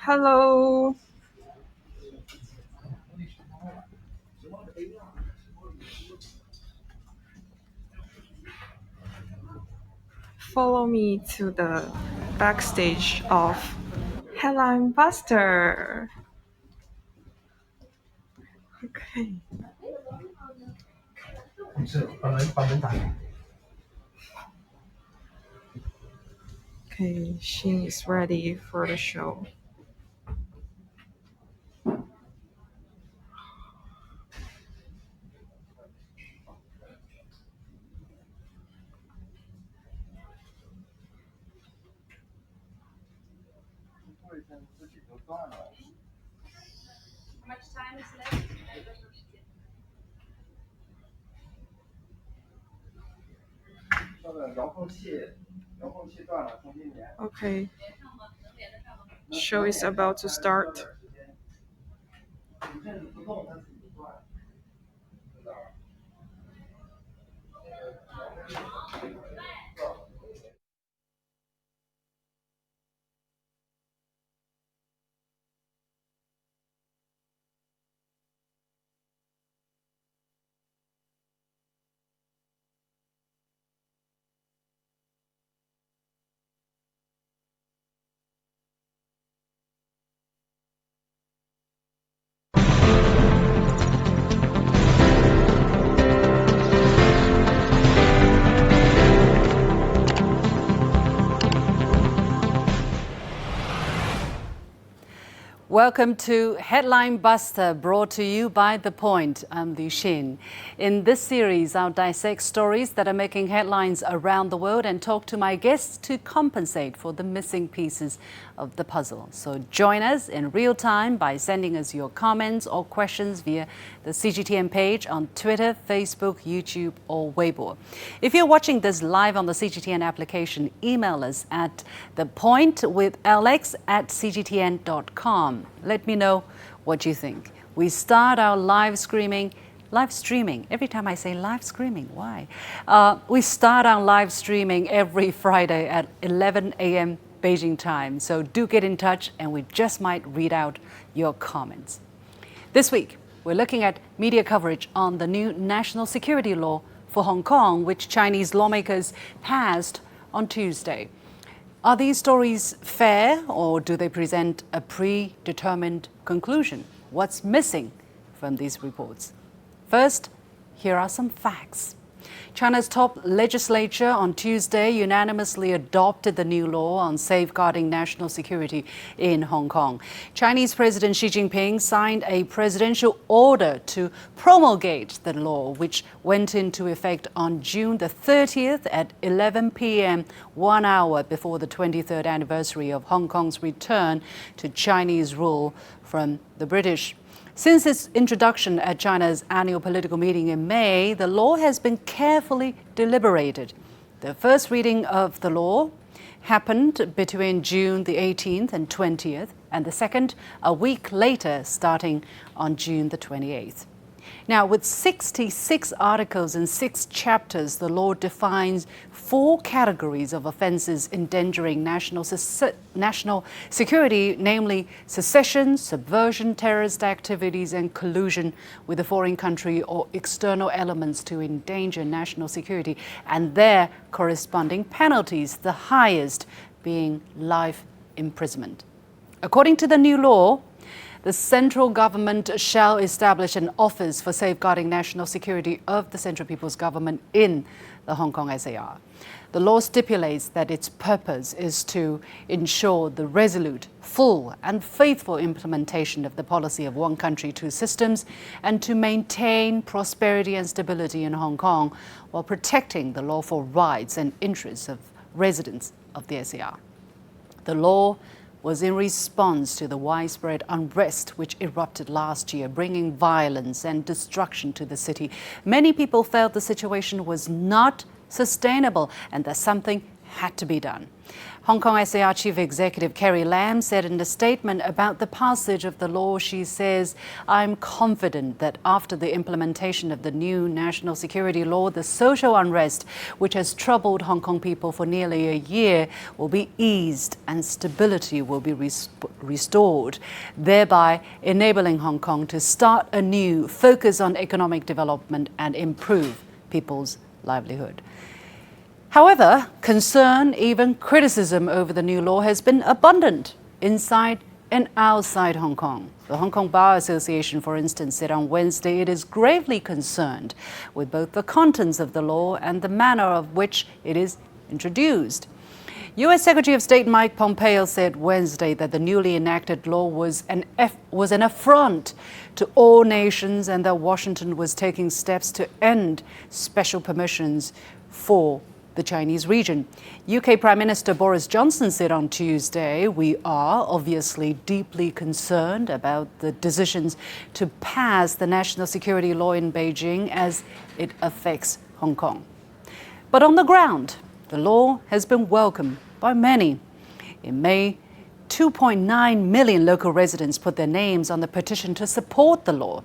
Hello. Follow me to the backstage of Headline Buster. Okay. 是把门打开。Okay, she is ready for the show. How much time is left? Okay. Show is about to start. Welcome to Headline Buster, brought to you by The Point. I'm Liu Xin. In this series, I'll dissect stories that are making headlines around the world and talk to my guests to compensate for the missing pieces of the puzzle. So join us in real time by sending us your comments or questions via the CGTN page on Twitter, Facebook, YouTube, or Weibo. If you're watching this live on the CGTN application, email us at thepointwithalex@cgtn.com. Let me know what you think. We start our live streaming. Every time I say live streaming, why? We start our live streaming every Friday at 11 a.m. Beijing time. So do get in touch and we just might read out your comments. This week, we're looking at media coverage on the new national security law for Hong Kong, which Chinese lawmakers passed on Tuesday. Are these stories fair or do they present a predetermined conclusion? What's missing from these reports? First, here are some facts. China's top legislature on Tuesday unanimously adopted the new law on safeguarding national security in Hong Kong. Chinese President Xi Jinping signed a presidential order to promulgate the law, which went into effect on June the 30th at 11 p.m., 1 hour before the 23rd anniversary of Hong Kong's return to Chinese rule from the British. Since its introduction at China's annual political meeting in May, the law has been carefully deliberated. The first reading of the law happened between June the 18th and 20th, and the second a week later, starting on June the 28th. Now, with 66 articles and 6 chapters, the law defines 4 categories of offences endangering national security, namely secession, subversion, terrorist activities, and collusion with a foreign country or external elements to endanger national security, and their corresponding penalties, the highest being life imprisonment. According to the new law, the central government shall establish an office for safeguarding national security of the Central People's Government in the Hong Kong SAR. The law stipulates that its purpose is to ensure the resolute, full and faithful implementation of the policy of one country, two systems, and to maintain prosperity and stability in Hong Kong while protecting the lawful rights and interests of residents of the SAR. The law was in response to the widespread unrest which erupted last year, bringing violence and destruction to the city. Many people felt the situation was not sustainable and that something had to be done. Hong Kong SAR Chief Executive Carrie Lam said in a statement about the passage of the law, she says, "I'm confident that after the implementation of the new national security law, the social unrest, which has troubled Hong Kong people for nearly a year, will be eased and stability will be restored, thereby enabling Hong Kong to start anew, focus on economic development and improve people's livelihood." However, concern, even criticism over the new law has been abundant inside and outside Hong Kong. The Hong Kong Bar Association, for instance, said on Wednesday it is gravely concerned with both the contents of the law and the manner of which it is introduced. U.S. Secretary of State Mike Pompeo said Wednesday that the newly enacted law was an affront to all nations and that Washington was taking steps to end special permissions for the Chinese region. UK Prime Minister Boris Johnson said on Tuesday, "We are obviously deeply concerned about the decisions to pass the national security law in Beijing as it affects Hong Kong." But on the ground, the law has been welcomed by many. In May, 2.9 million local residents put their names on the petition to support the law,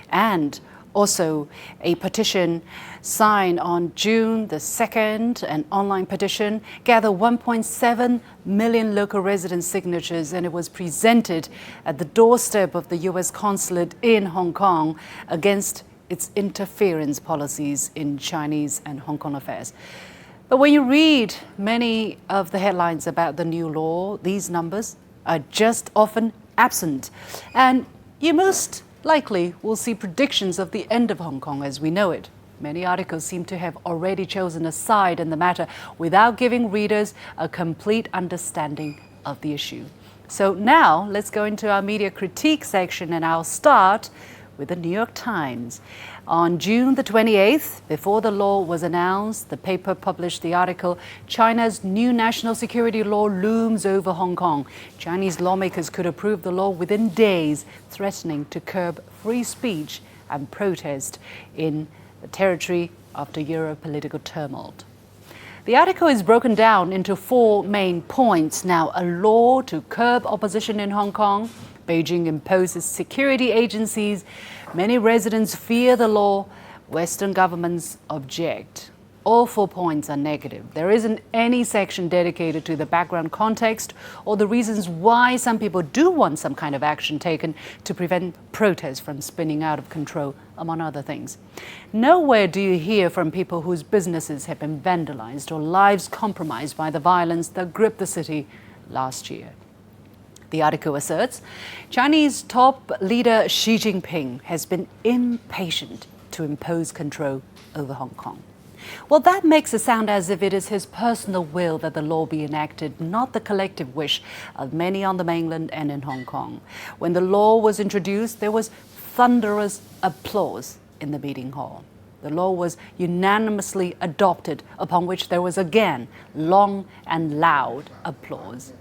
and also a petition signed on June the 2nd, an online petition, gathered 1.7 million local resident signatures, and it was presented at the doorstep of the U.S. consulate in Hong Kong against its interference policies in Chinese and Hong Kong affairs. But when you read many of the headlines about the new law, these numbers are just often absent. And you most likely will see predictions of the end of Hong Kong as we know it. Many articles seem to have already chosen a side in the matter without giving readers a complete understanding of the issue. So now let's go into our media critique section, and I'll start with the New York Times. On June the 28th, before the law was announced, the paper published the article, "China's new national security law looms over Hong Kong. Chinese lawmakers could approve the law within days, threatening to curb free speech and protest in the territory after Euro political turmoil." The article is broken down into 4 main points. Now, a law to curb opposition in Hong Kong. Beijing imposes security agencies. Many residents fear the law. Western governments object. All 4 points are negative. There isn't any section dedicated to the background context or the reasons why some people do want some kind of action taken to prevent protests from spinning out of control, among other things. Nowhere do you hear from people whose businesses have been vandalized or lives compromised by the violence that gripped the city last year. The article asserts Chinese top leader Xi Jinping has been impatient to impose control over Hong Kong. Well, that makes it sound as if it is his personal will that the law be enacted, not the collective wish of many on the mainland and in Hong Kong. When the law was introduced, there was thunderous applause in the meeting hall. The law was unanimously adopted, upon which there was again long and loud applause.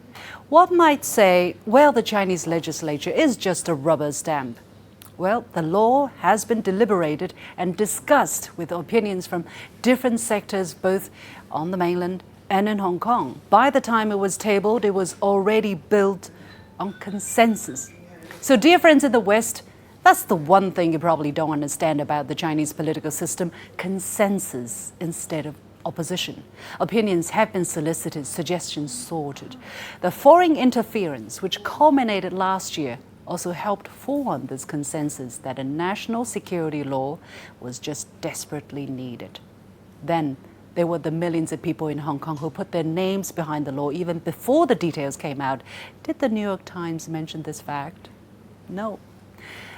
One might say, well, the Chinese legislature is just a rubber stamp. Well, the law has been deliberated and discussed with opinions from different sectors, both on the mainland and in Hong Kong. By the time it was tabled, it was already built on consensus. So, dear friends in the West, that's the one thing you probably don't understand about the Chinese political system: consensus instead of opposition. Opinions have been solicited, suggestions sorted. The foreign interference, which culminated last year, also helped form this consensus that a national security law was just desperately needed. Then there were the millions of people in Hong Kong who put their names behind the law even before the details came out. Did the New York Times mention this fact? No.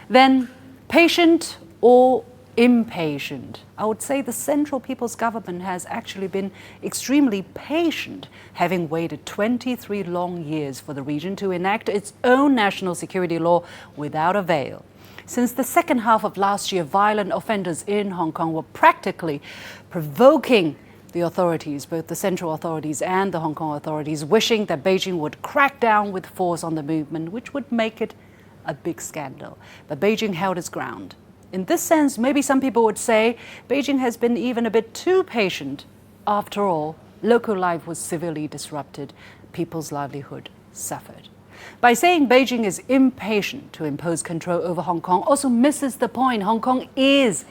Then, patient or impatient? I would say the Central People's Government has actually been extremely patient, having waited 23 long years for the region to enact its own national security law without avail. Since the second half of last year, violent offenders in Hong Kong were practically provoking the authorities, both the central authorities and the Hong Kong authorities, wishing that Beijing would crack down with force on the movement, which would make it a big scandal. But Beijing held its ground. In this sense, maybe some people would say Beijing has been even a bit too patient. After all, local life was severely disrupted. people's livelihood suffered. By saying Beijing is impatient to impose control over Hong Kong also misses the point. Hong Kong is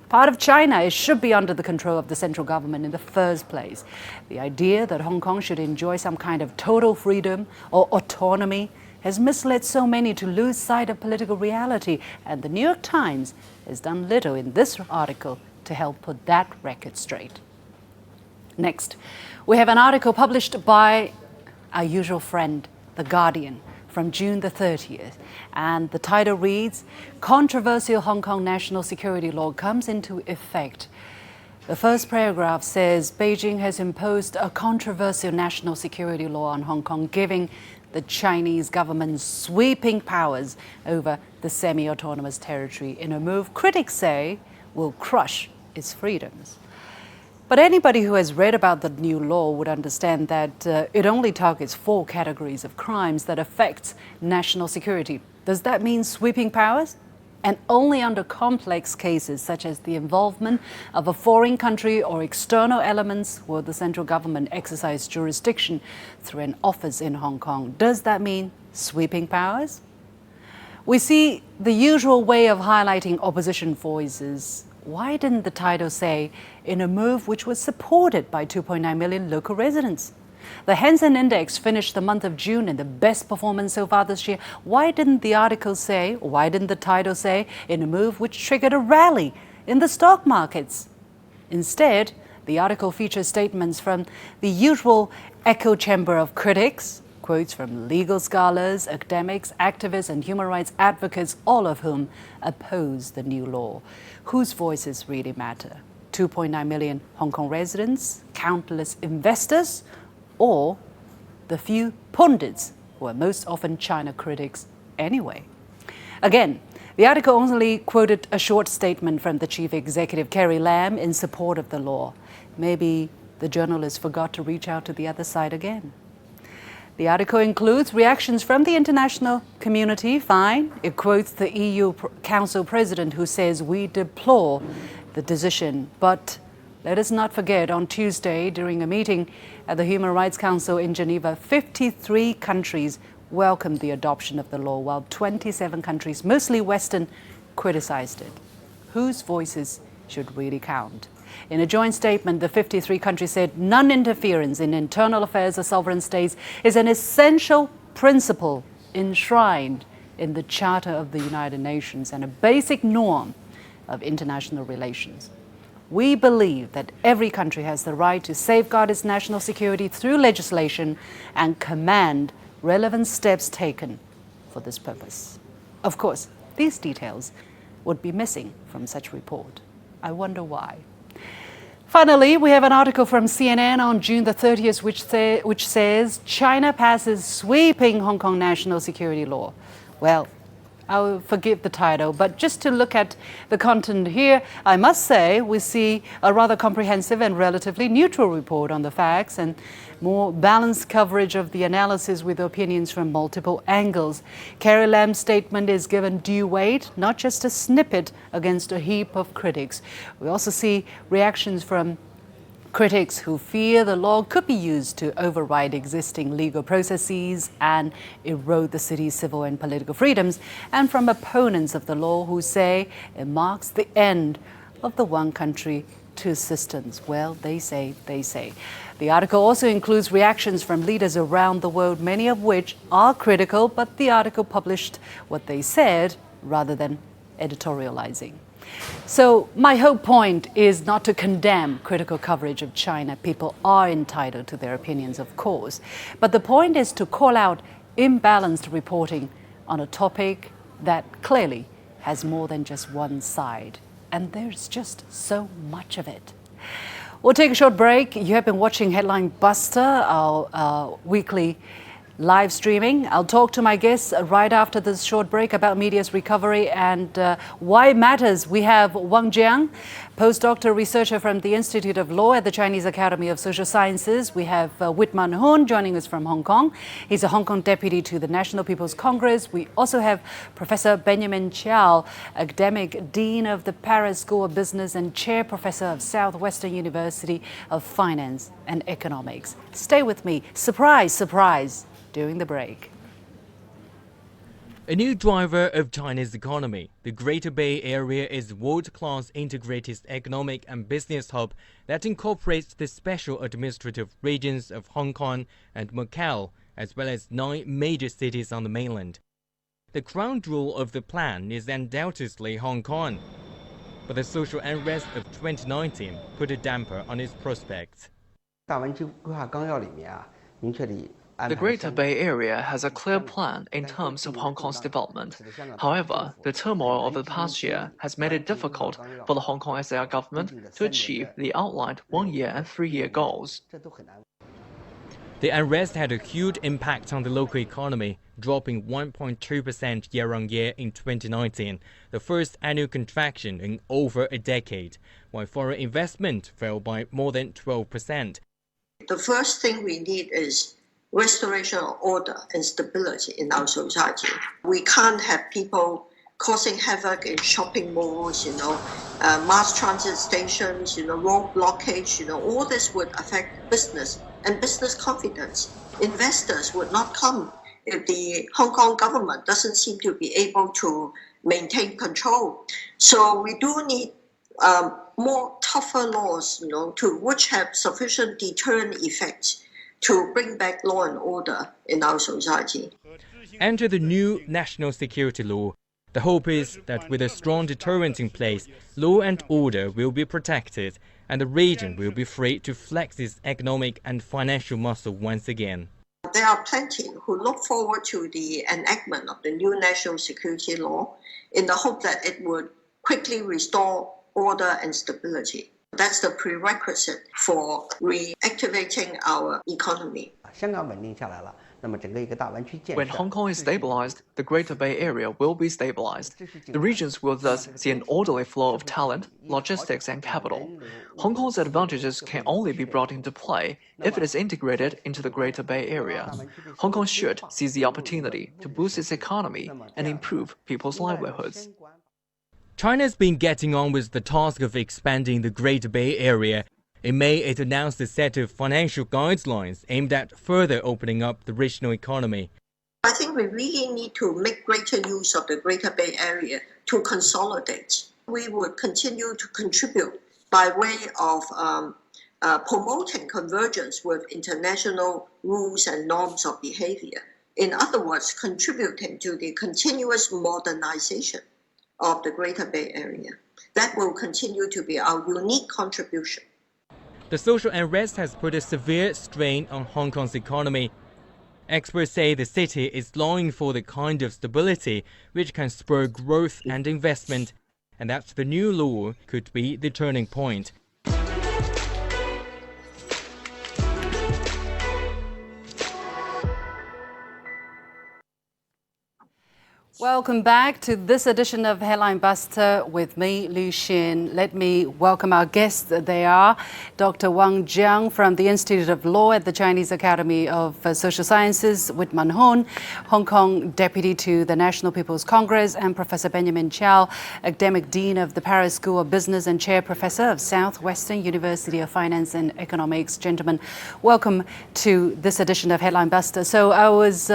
part of China. It should be under the control of the central government in the first place. The idea that Hong Kong should enjoy some kind of total freedom or autonomy has misled so many to lose sight of political reality, and the New York Times has done little in this article to help put that record straight. Next, we have an article published by our usual friend, The Guardian, from June the 30th. And the title reads, "Controversial Hong Kong National Security Law Comes into Effect." The first paragraph says Beijing has imposed a controversial national security law on Hong Kong, giving the Chinese government sweeping powers over the semi-autonomous territory in a move critics say will crush its freedoms. But anybody who has read about the new law would understand that it only targets 4 categories of crimes that affect national security. Does that mean sweeping powers? And only under complex cases such as the involvement of a foreign country or external elements will the central government exercise jurisdiction through an office in Hong Kong. Does that mean sweeping powers? We see the usual way of highlighting opposition voices. Why didn't the title say, in a move which was supported by 2.9 million local residents? The Hang Seng Index finished the month of June in the best performance so far this year. Why didn't the article say, or why didn't the title say, in a move which triggered a rally in the stock markets? Instead, the article features statements from the usual echo chamber of critics, quotes from legal scholars, academics, activists, and human rights advocates, all of whom oppose the new law. Whose voices really matter? 2.9 million Hong Kong residents, countless investors, or the few pundits who are most often China critics anyway? Again, the article only quoted a short statement from the chief executive, Carrie Lam, in support of the law. Maybe the journalist forgot to reach out to the other side again. The article includes reactions from the international community. Fine. It quotes the EU Council President, who says, "We deplore the decision." But let us not forget, on Tuesday, during a meeting at the Human Rights Council in Geneva, 53 countries welcomed the adoption of the law, while 27 countries, mostly Western, criticized it. Whose voices should really count? In a joint statement, the 53 countries said non-interference in internal affairs of sovereign states is an essential principle enshrined in the Charter of the United Nations and a basic norm of international relations. We believe that every country has the right to safeguard its national security through legislation and command relevant steps taken for this purpose. Of course, these details would be missing from such report. I wonder why. Finally, we have an article from CNN on June the 30th which says China passes sweeping Hong Kong national security law. Well, I'll forgive the title, but just to look at the content here, I must say we see a rather comprehensive and relatively neutral report on the facts and more balanced coverage of the analysis with opinions from multiple angles. Carrie Lam's statement is given due weight, not just a snippet against a heap of critics. We also see reactions from critics who fear the law could be used to override existing legal processes and erode the city's civil and political freedoms, and from opponents of the law who say it marks the end of the one country, two systems. Well, they say. The article also includes reactions from leaders around the world, many of which are critical, but the article published what they said rather than editorializing. So my whole point is not to condemn critical coverage of China. People are entitled to their opinions, of course. But the point is to call out imbalanced reporting on a topic that clearly has more than just one side. And there's just so much of it. We'll take a short break. You have been watching Headline Buster, our weekly live streaming. I'll talk to my guests right after this short break about media's recovery and why it matters. We have Wang Jiang, postdoctoral researcher from the Institute of Law at the Chinese Academy of Social Sciences. We have Wit Man Hun joining us from Hong Kong. He's a Hong Kong deputy to the National People's Congress. We also have Professor Benjamin Chiao, academic dean of the Paris School of Business and chair professor of Southwestern University of Finance and Economics. Stay with me. Surprise, surprise, during the break. A new driver of China's economy, the Greater Bay Area is a world-class integrated economic and business hub that incorporates the special administrative regions of Hong Kong and Macau, as well as 9 major cities on the mainland. The crown jewel of the plan is undoubtedly Hong Kong, but the social unrest of 2019 put a damper on its prospects. The Greater Bay Area has a clear plan in terms of Hong Kong's development. However, the turmoil of the past year has made it difficult for the Hong Kong SAR government to achieve the outlined 1-year and 3-year goals. The unrest had a huge impact on the local economy, dropping 1.2% year-on-year in 2019, the first annual contraction in over a decade, while foreign investment fell by more than 12%. The first thing we need is restoration of order and stability in our society. We can't have people causing havoc in shopping malls, mass transit stations, road blockage, all this would affect business and business confidence. Investors would not come if the Hong Kong government doesn't seem to be able to maintain control. So we do need more tougher laws, which have sufficient deterrent effects to bring back law and order in our society. Enter the new national security law. The hope is that with a strong deterrent in place, law and order will be protected and the region will be free to flex its economic and financial muscle once again. There are plenty who look forward to the enactment of the new national security law in the hope that it would quickly restore order and stability. That's the prerequisite for reactivating our economy. When Hong Kong is stabilized, the Greater Bay Area will be stabilized. The regions will thus see an orderly flow of talent, logistics, and capital. Hong Kong's advantages can only be brought into play if it is integrated into the Greater Bay Area. Hong Kong should seize the opportunity to boost its economy and improve people's livelihoods. China's been getting on with the task of expanding the Greater Bay Area. In May, it announced a set of financial guidelines aimed at further opening up the regional economy. I think we really need to make greater use of the Greater Bay Area to consolidate. We would continue to contribute by way of promoting convergence with international rules and norms of behavior. In other words, contributing to the continuous modernization of the Greater Bay Area. That will continue to be our unique contribution. The social unrest has put a severe strain on Hong Kong's economy. Experts say the city is longing for the kind of stability which can spur growth and investment, and that the new law could be the turning point. Welcome back to this edition of Headline Buster with me, Lu Xin. Let me welcome our guests. They are Dr. Wang Jiang from the Institute of Law at the Chinese Academy of Social Sciences, Wit Man Hun, Hong Kong deputy to the National People's Congress, and Professor Benjamin Chiao, academic dean of the Paris School of Business and chair professor of Southwestern University of Finance and Economics. Gentlemen, welcome to this edition of Headline Buster. So I was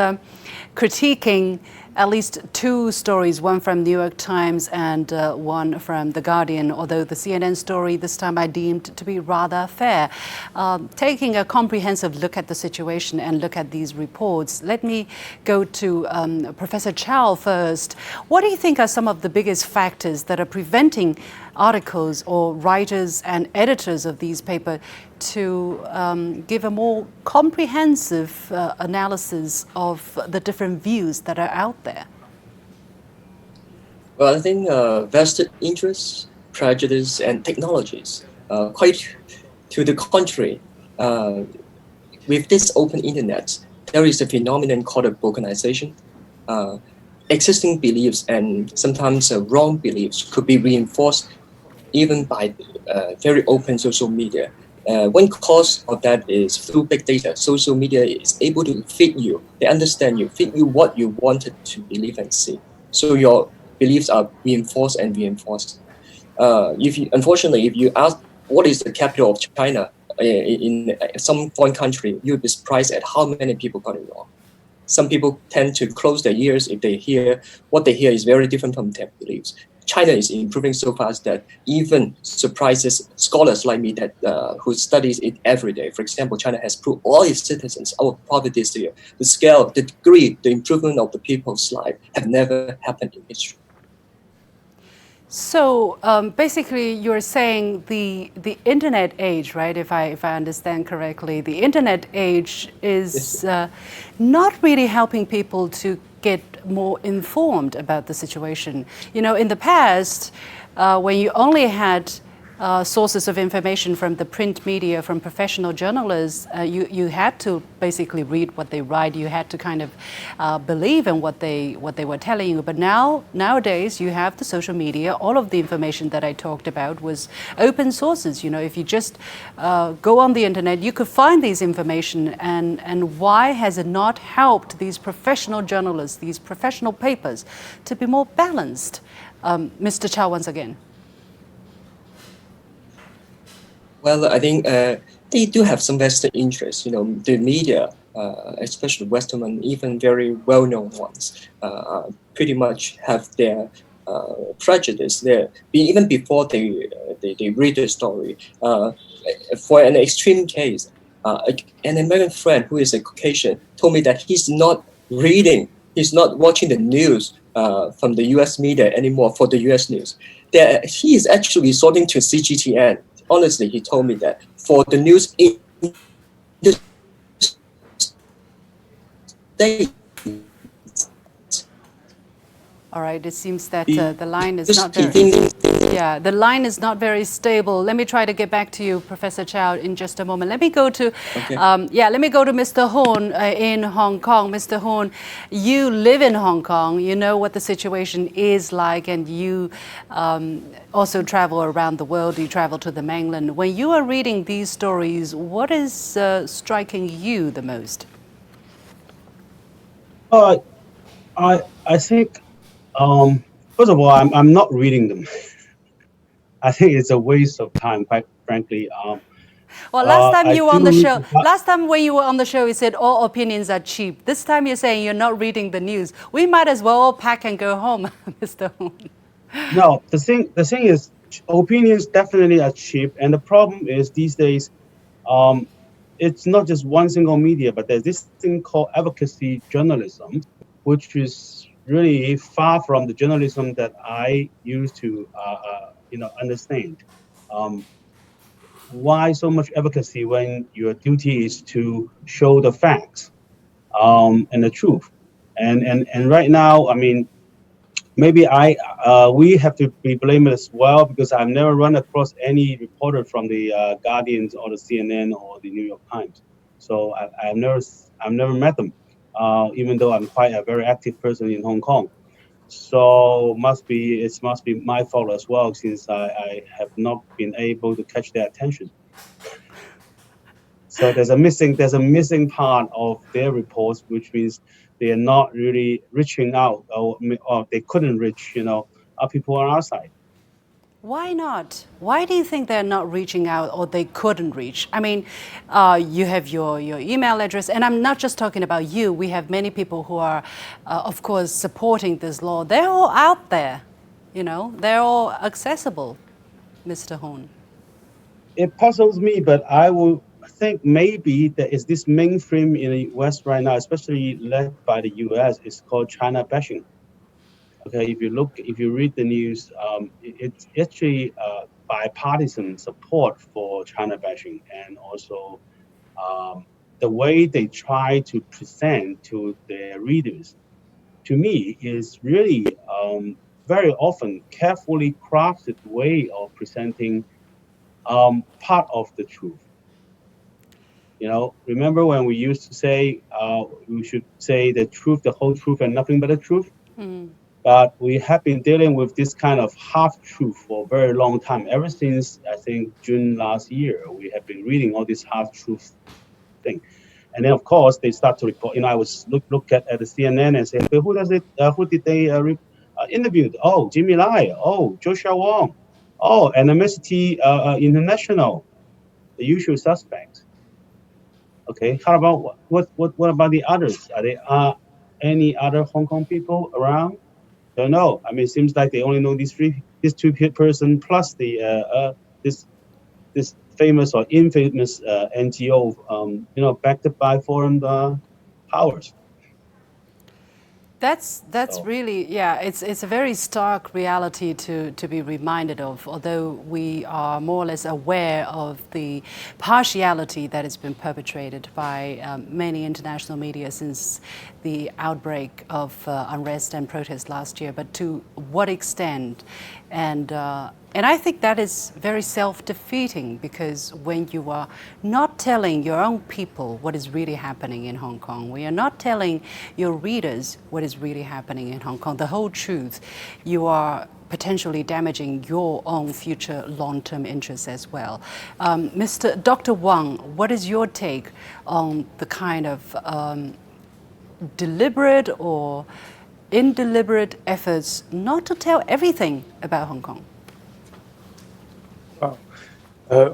critiquing at least 2 stories, one from New York Times and one from The Guardian, although the CNN story this time I deemed to be rather fair. Taking a comprehensive look at the situation and look at these reports, let me go to Professor Chiao first. What do you think are some of the biggest factors that are preventing articles or writers and editors of these papers to give a more comprehensive analysis of the different views that are out there? Well, I think vested interests, prejudice, and technologies. Quite to the contrary, with this open internet, there is a phenomenon called a balkanization. Existing beliefs and sometimes wrong beliefs could be reinforced even by very open social media. One cause of that is through big data. Social media is able to fit you, they understand you, fit you what you wanted to believe and see. So your beliefs are reinforced and reinforced. Unfortunately, if you ask what is the capital of China in some foreign country, you'll be surprised at how many people got it wrong. Some people tend to close their ears if they hear what they hear is very different from their beliefs. China is improving so fast that even surprises scholars like me that who studies it every day. For example, China has proved all its citizens out of poverty this year. The scale, the degree, the improvement of the people's life have never happened in history. So basically, you're saying the internet age, right? If I understand correctly, the internet age is not really helping people to get more informed about the situation. You know, in the past, when you only had sources of information from the print media, from professional journalists, you had to basically read what they write. You had to kind of believe in what they were telling you. But nowadays, you have the social media. All of the information that I talked about was open sources. You know, if you just go on the internet, you could find these information. And why has it not helped these professional journalists, these professional papers, to be more balanced? Mr. Chow, once again. Well, I think they do have some vested interest. You know, the media, especially Western and even very well-known ones, pretty much have their prejudice there. Even before they read the story. For an extreme case, an American friend who is a Caucasian told me that he's not reading, he's not watching the news from the U.S. media anymore for the U.S. news. He is actually resorting to CGTN. Honestly, he told me that for the news in the States. All right, it seems that the line is not very... Yeah, the line is not very stable. Let me try to get back to you, Professor Chow, in just a moment. Let me go to, let me go to Mr. Horn in Hong Kong. Mr. Horn, you live in Hong Kong. You know what the situation is like, and you also travel around the world. You travel to the mainland. When you are reading these stories, what is striking you the most? I think, first of all, I'm not reading them. I think it's a waste of time, quite frankly. Well, last time you were on the show, read, last time when you were on the show, you said all opinions are cheap. This time you're saying you're not reading the news. We might as well all pack and go home, Mr. Horn. No, the thing is, opinions definitely are cheap, and the problem is these days, it's not just one single media, but there's this thing called advocacy journalism, which is really far from the journalism that I used to, understand. Why so much advocacy when your duty is to show the facts and the truth? And right now, I mean, maybe we have to be blamed as well, because I've never run across any reporter from the Guardians or the CNN or the New York Times. So I've never met them, even though I'm quite a very active person in Hong Kong. So it must be my fault as well, since I have not been able to catch their attention. So there's a missing part of their reports, which means they are not really reaching out, or they couldn't reach, our people on our side. Why not? Why do you think they're not reaching out, or they couldn't reach? I mean, you have your email address, and I'm not just talking about you. We have many people who are, of course, supporting this law. They're all out there, they're all accessible, Mr. Horn. It puzzles me, but I will think maybe there is this mainstream in the West right now, especially led by the US. It's called China bashing. Okay, if you read the news, it's actually bipartisan support for China bashing, and also the way they try to present to their readers, to me, is really very often carefully crafted way of presenting part of the truth. Remember when we used to say we should say the truth, the whole truth, and nothing but the truth? But we have been dealing with this kind of half truth for a very long time. Ever since I think June last year, we have been reading all this half truth thing. And then of course they start to report. I was look at the CNN and say, "Well, who did they interview? Oh, Jimmy Lai. Oh, Joshua Wong. Oh, and Amnesty International, the usual suspects." Okay, how about what about the others? Are there any other Hong Kong people around? Don't know. I mean, it seems like they only know these two person plus the this famous or infamous NGO, backed by foreign powers. That's So, really, yeah, it's a very stark reality to be reminded of, although we are more or less aware of the partiality that has been perpetrated by many international media since the outbreak of unrest and protest last year, but to what extent? And I think that is very self-defeating, because when you are not telling your own people what is really happening in Hong Kong, when you're not telling your readers what is really happening in Hong Kong, the whole truth, you are potentially damaging your own future long-term interests as well. Dr. Wang, what is your take on the kind of deliberate or indeliberate efforts not to tell everything about Hong Kong?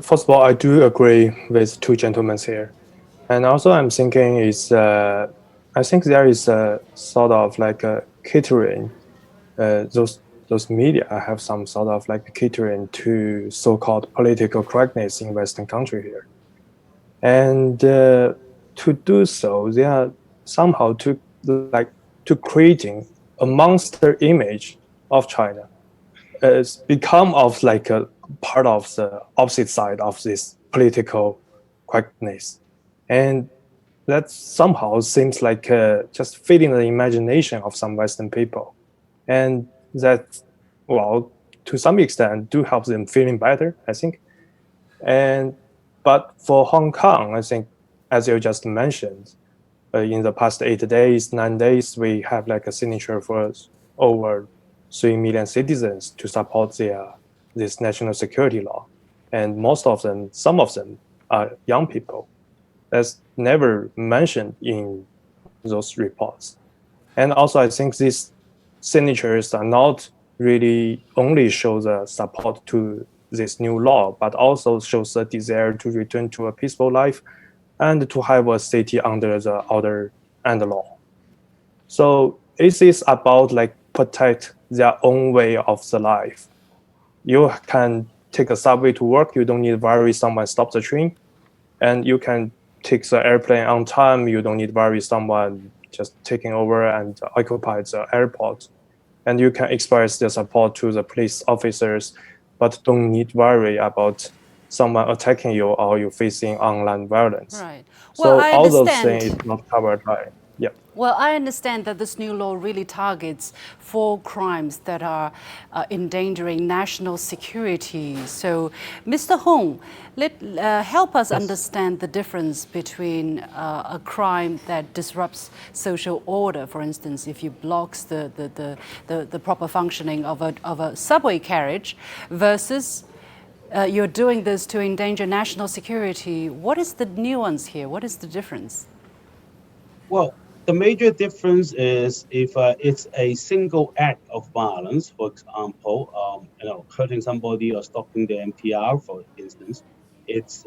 First of all, I do agree with two gentlemen here. And also I'm thinking I think there is a sort of like a catering, those media have some sort of like catering to so-called political correctness in Western country here. And to do so, they are somehow to creating a monster image of China. It's become of like a part of the opposite side of this political correctness. And that somehow seems like just feeding the imagination of some Western people. And that, well, to some extent do help them feeling better, I think. But for Hong Kong, I think, as you just mentioned, in the past 8 days, 9 days, we have like a signature for over 3 million citizens to support this national security law. And some of them are young people. That's never mentioned in those reports. And also, I think these signatures are not really only show the support to this new law, but also shows the desire to return to a peaceful life and to have a city under the order and the law. So it is about like protect their own way of the life. You can take a subway to work. You don't need to worry someone stop the train, and you can take the airplane on time. You don't need to worry someone just taking over and occupy the airport. And you can express their support to the police officers, but don't need to worry about someone attacking you or you facing online violence. Right. So Well, I all those understand. things is not covered by, yeah. Well, I understand that this new law really targets 4 crimes that are endangering national security. So, Mr. Hong, help us understand the difference between a crime that disrupts social order, for instance, if you blocks the proper functioning of a subway carriage, versus you're doing this to endanger national security. What is the nuance here? What is the difference? well, the major difference is if it's a single act of violence, for example, hurting somebody or stopping the MTR, for instance, it's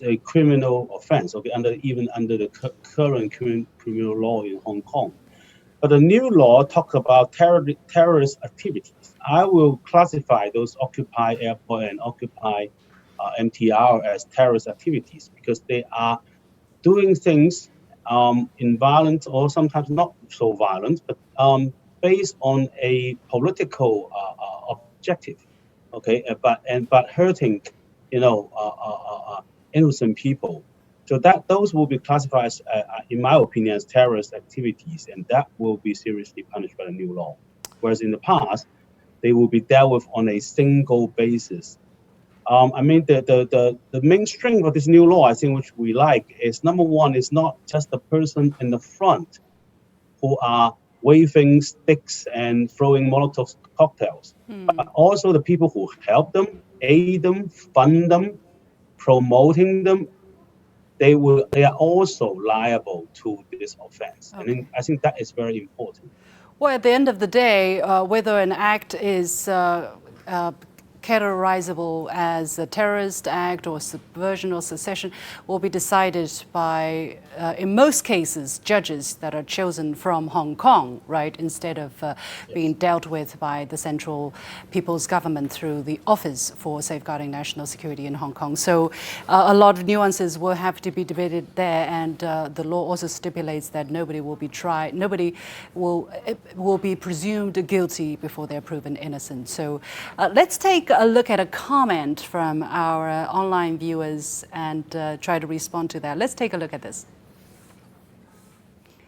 a criminal offense. Okay, even under the current criminal law in Hong Kong. But the new law talks about terrorist activities. I will classify those Occupy Airport and Occupy MTR as terrorist activities because they are doing things in violent or sometimes not so violent, but based on a political objective. Okay, but hurting, innocent people. So that those will be classified as, in my opinion, as terrorist activities, and that will be seriously punished by the new law. Whereas in the past, they will be dealt with on a single basis. I mean, the main strength of this new law, I think, which we like, is number one, is not just the person in the front who are waving sticks and throwing Molotov cocktails, but also the people who help them, aid them, fund them, promoting them. They are also liable to this offense, and then I think that is very important. Well, at the end of the day, whether an act is categorizable as a terrorist act or subversion or secession will be decided by, in most cases, judges that are chosen from Hong Kong, right, instead of being dealt with by the central people's government through the Office for Safeguarding National Security in Hong Kong. So a lot of nuances will have to be debated there, and the law also stipulates that nobody will be presumed guilty before they're proven innocent. So let's take a look at a comment from our online viewers and try to respond to that. Let's take a look at this.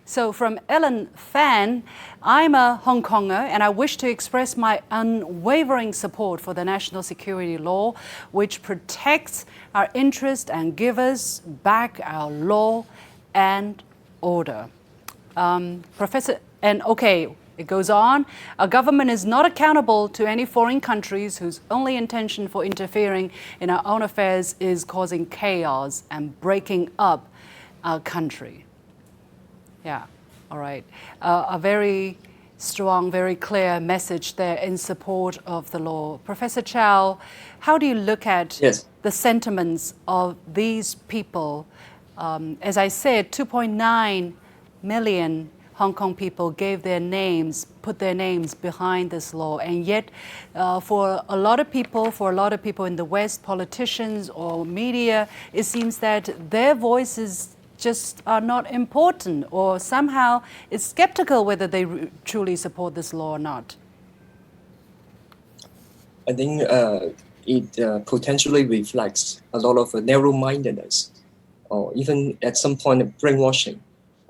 So from Ellen Fan, I'm a Hong Konger and I wish to express my unwavering support for the national security law, which protects our interest and gives us back our law and order. Professor, and okay, it goes on, our government is not accountable to any foreign countries whose only intention for interfering in our own affairs is causing chaos and breaking up our country. Yeah, all right. A very strong, very clear message there in support of the law. Professor Chow, how do you look at the sentiments of these people? As I said, 2.9 million Hong Kong people gave their names, put their names behind this law, and yet for a lot of people in the West, politicians or media, it seems that their voices just are not important, or somehow is skeptical whether they truly support this law or not. I think it potentially reflects a lot of narrow-mindedness, or even at some point brainwashing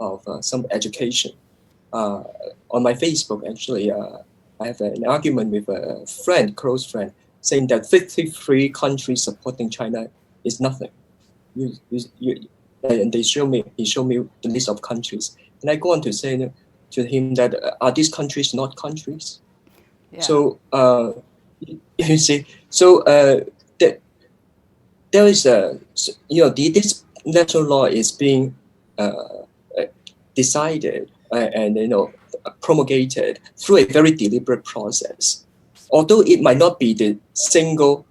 of some education. On my Facebook, actually, I have an argument with a friend, close friend, saying that 53 countries supporting China is nothing. And he showed me the list of countries. And I go on to say to him that, are these countries not countries? Yeah. So, you see, so there is this national law is being decided and promulgated through a very deliberate process. Although it might not be the single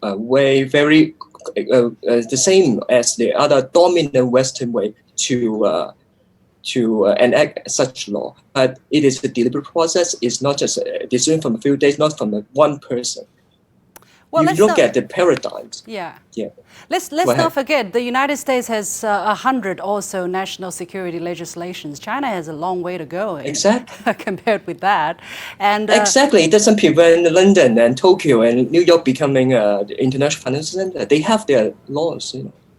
way, very the same as the other dominant Western way to enact such law, but it is a deliberate process. It's not just a decision from a few days, not from one person. Well, you look at the paradigms. Yeah. Yeah. Let's not forget the United States has 100 also national security legislations. China has a long way to go. Exactly. Compared with that, and exactly, it doesn't prevent London and Tokyo and New York becoming the international financial center. They have their laws,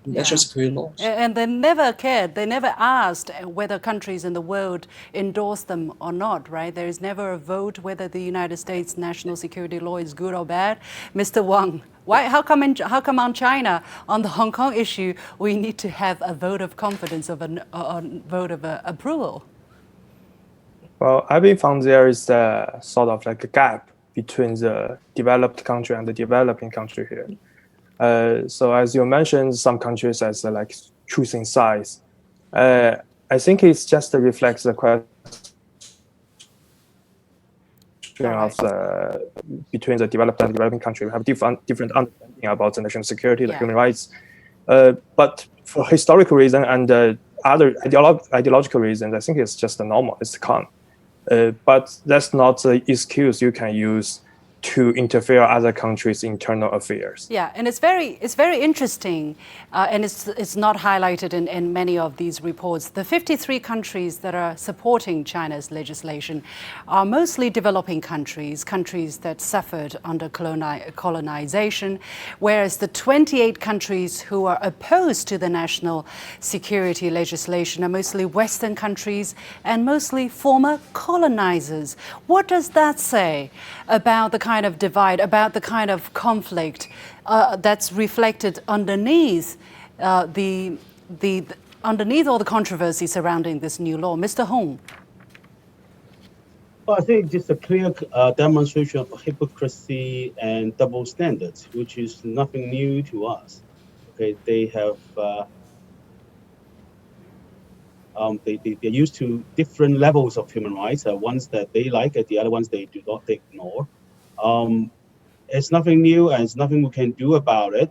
national security laws. And they never cared. They never asked whether countries in the world endorse them or not, right? There is never a vote whether the United States national security law is good or bad. Mr. Wang, why? How come on China, on the Hong Kong issue, we need to have a vote of confidence, of a vote of approval? Well, I been found there is a sort of like a gap between the developed country and the developing country here. So as you mentioned, some countries as like choosing sides. I think it's just reflects the question of between the developed and developing country. We have different understanding about the national security, the human rights. But for historical reason and other ideological reasons, I think it's just normal. It's calm. But that's not the excuse you can use to interfere other countries' internal affairs. Yeah, and it's very interesting, and it's not highlighted in many of these reports. The 53 countries that are supporting China's legislation are mostly developing countries that suffered under colonization, whereas the 28 countries who are opposed to the national security legislation are mostly Western countries and mostly former colonizers. What does that say about the kind kind of divide, about the kind of conflict that's reflected underneath the underneath all the controversy surrounding this new law. Mr. Hong. Well, I think just a clear demonstration of hypocrisy and double standards, which is nothing new to us. Okay, they have they're used to different levels of human rights. Ones that they like, and the other ones they do not ignore. It's nothing new, and it's nothing we can do about it.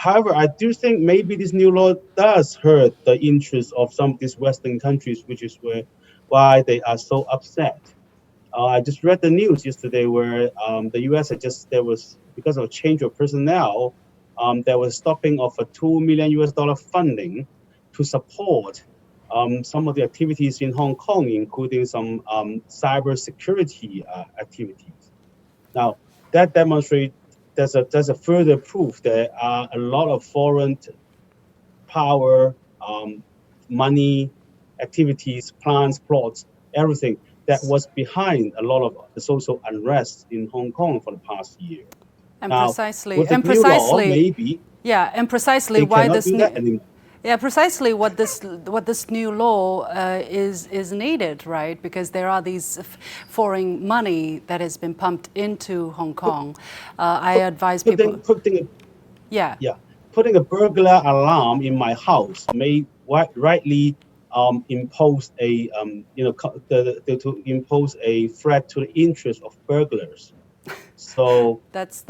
However, I do think maybe this new law does hurt the interests of some of these Western countries, which is why they are so upset. I just read the news yesterday where the U.S. there was, because of a change of personnel, there was stopping of a $2 million US funding to support some of the activities in Hong Kong, including some cyber security activities. Now, that demonstrates there's a further proof there are a lot of foreign power, money, activities, plans, plots, everything that was behind a lot of the social unrest in Hong Kong for the past year. And now, precisely, with the and new precisely, law, maybe and precisely they why cannot this do that anymore. precisely what this new law is needed, right? Because there are these foreign money that has been pumped into Hong Kong. I advise people. Putting a burglar alarm in my house may rightly impose a to impose a threat to the interest of burglars. So that's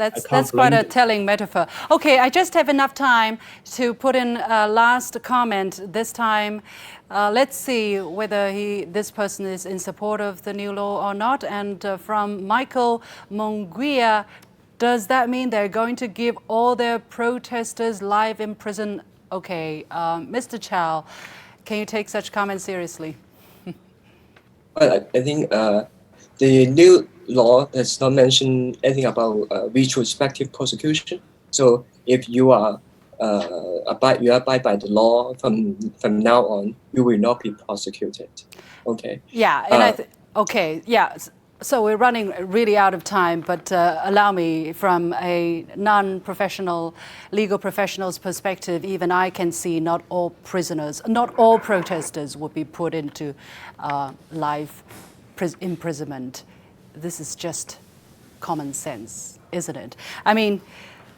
quite a telling metaphor. Okay, I just have enough time to put in a last comment. This time, let's see whether this person is in support of the new law or not. And from Michael Monguia, does that mean they're going to give all their protesters life in prison? Okay, Mr. Chow, can you take such comments seriously? Well, I think the new law does not mention anything about retrospective prosecution. So if you are abide by the law from now on, you will not be prosecuted. Okay. Yeah, and okay, yeah. So we're running really out of time, but allow me, from a non-professional, legal professional's perspective, even I can see not all protesters will be put into life imprisonment. This is just common sense, isn't it? I mean,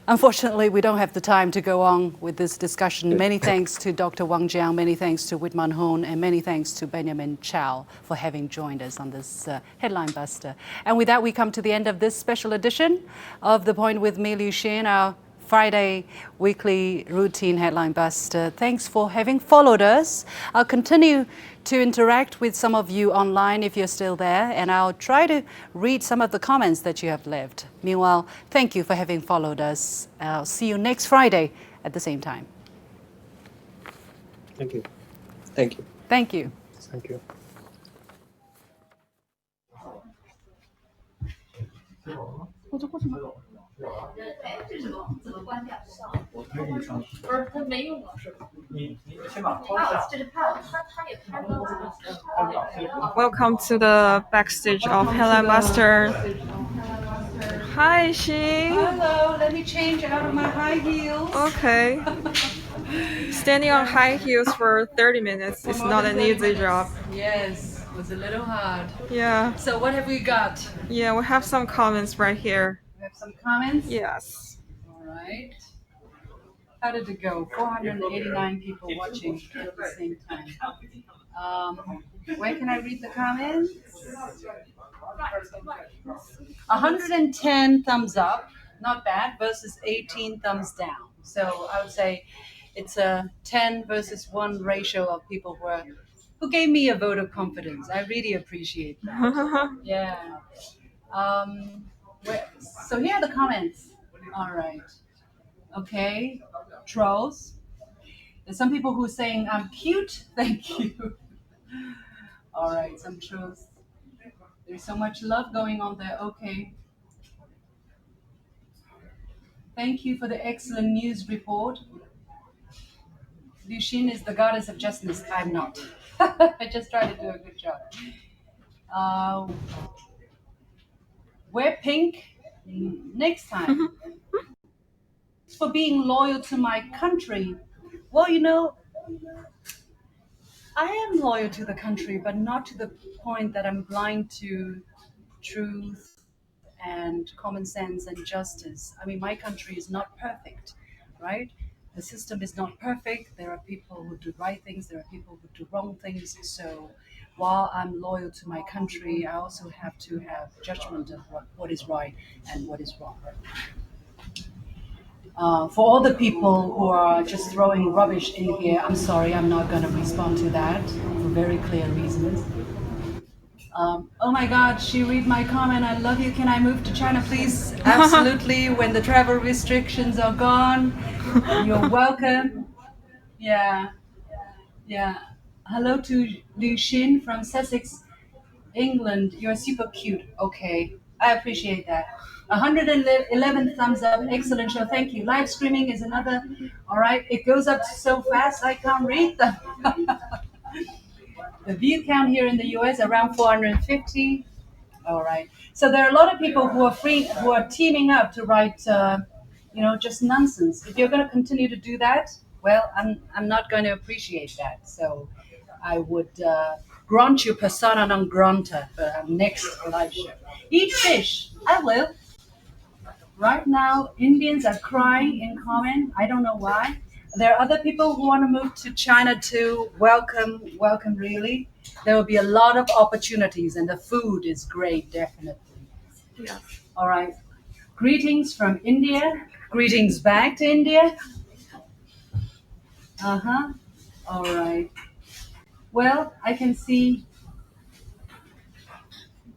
unfortunately, we don't have the time to go on with this discussion. Many thanks to Dr. Wang Jiang, many thanks to Whitman Hon, and many thanks to Benjamin Chow for having joined us on this Headline Buster. And with that, we come to the end of this special edition of The Point with me, Liu Xin, our Friday weekly routine Headline Buster. Thanks for having followed us. I'll continue to interact with some of you online if you're still there, and I'll try to read some of the comments that you have left. Meanwhile, thank you for having followed us. I'll see you next Friday at the same time. Thank you. Thank you. Thank you. Thank you. Welcome to the backstage of Headline Buster. Hi, Xin. Hello, let me change out of my high heels. Okay. Standing on high heels for 30 minutes is not an easy job. Yes, it was a little hard. Yeah. So what have we got? Yeah, we have some comments right here. We have some comments? Yes. All right. How did it go? 489 people watching at the same time. Where can I read the comments? 110 thumbs up, not bad, versus 18 thumbs down. So I would say it's a 10 versus 1 ratio of people who gave me a vote of confidence. I really appreciate that. Yeah. So here are the comments. All right. Okay. Trolls. There's some people who are saying I'm cute. Thank you. All right. Some trolls. There's so much love going on there. Okay. Thank you for the excellent news report. Liu Xin is the goddess of justice. I'm not. I just try to do a good job. Wear pink next time. For being loyal to my country. Well, I am loyal to the country, but not to the point that I'm blind to truth and common sense and justice. I mean, my country is not perfect, right? The system is not perfect. There are people who do right things, there are people who do wrong things. So while I'm loyal to my country, I also have to have judgment of what is right and what is wrong. For all the people who are just throwing rubbish in here, I'm sorry, I'm not going to respond to that for very clear reasons. Oh my God, she read my comment. I love you. Can I move to China, please? Absolutely. When the travel restrictions are gone, you're welcome. Yeah, yeah. Hello to Liu Xin from Sussex, England. You're super cute. Okay, I appreciate that. 111 thumbs up. Excellent show. Thank you. Live streaming is another. All right, it goes up so fast I can't read them. The view count here in the US around 450. All right. So there are a lot of people who are teaming up to write, just nonsense. If you're going to continue to do that, well, I'm not going to appreciate that. So I would grant you persona non grata for our next live show. Eat fish. I will. Right now, Indians are crying in comment. I don't know why. There are other people who want to move to China too. Welcome, welcome, really. There will be a lot of opportunities, and the food is great, definitely. Yeah. All right. Greetings from India. Greetings back to India. Uh-huh. All right. Well, I can see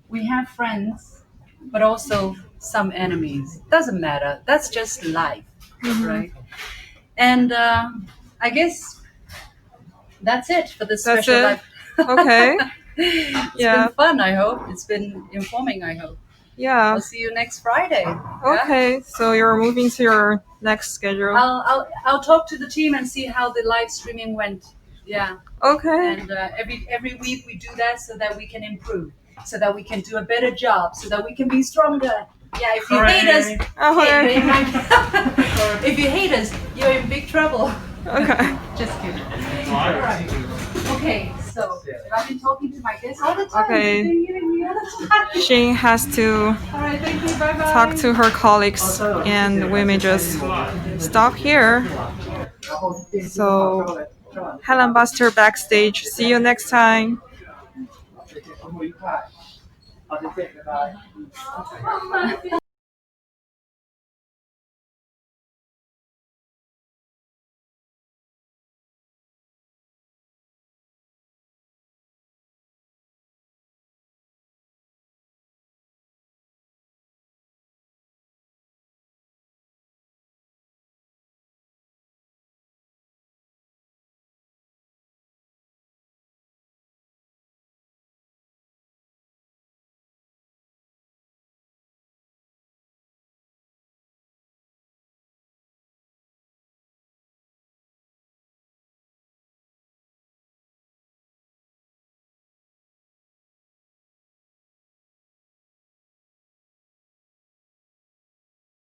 we have friends, but also some enemies. Doesn't matter. That's just life, right? And I guess that's it for this That's special it? live. Okay. It's Yeah. been fun, I hope. It's been informing, I hope. Yeah. I'll see you next Friday. Yeah? Okay. So you're moving to your next schedule. I'll talk to the team and see how the live streaming went. Yeah. Okay. And every week we do that so that we can improve, so that we can do a better job, so that we can be stronger. Yeah, if you hate us, Okay. if you hate us, you're in big trouble. Okay. Just kidding. All right. Okay, so I've been talking to my guests all the time. Okay. They've been hearing me all the time. She has to All right, thank you. Bye bye. talk to her colleagues, and we may just stop here. So, Helen Buster backstage. See you next time.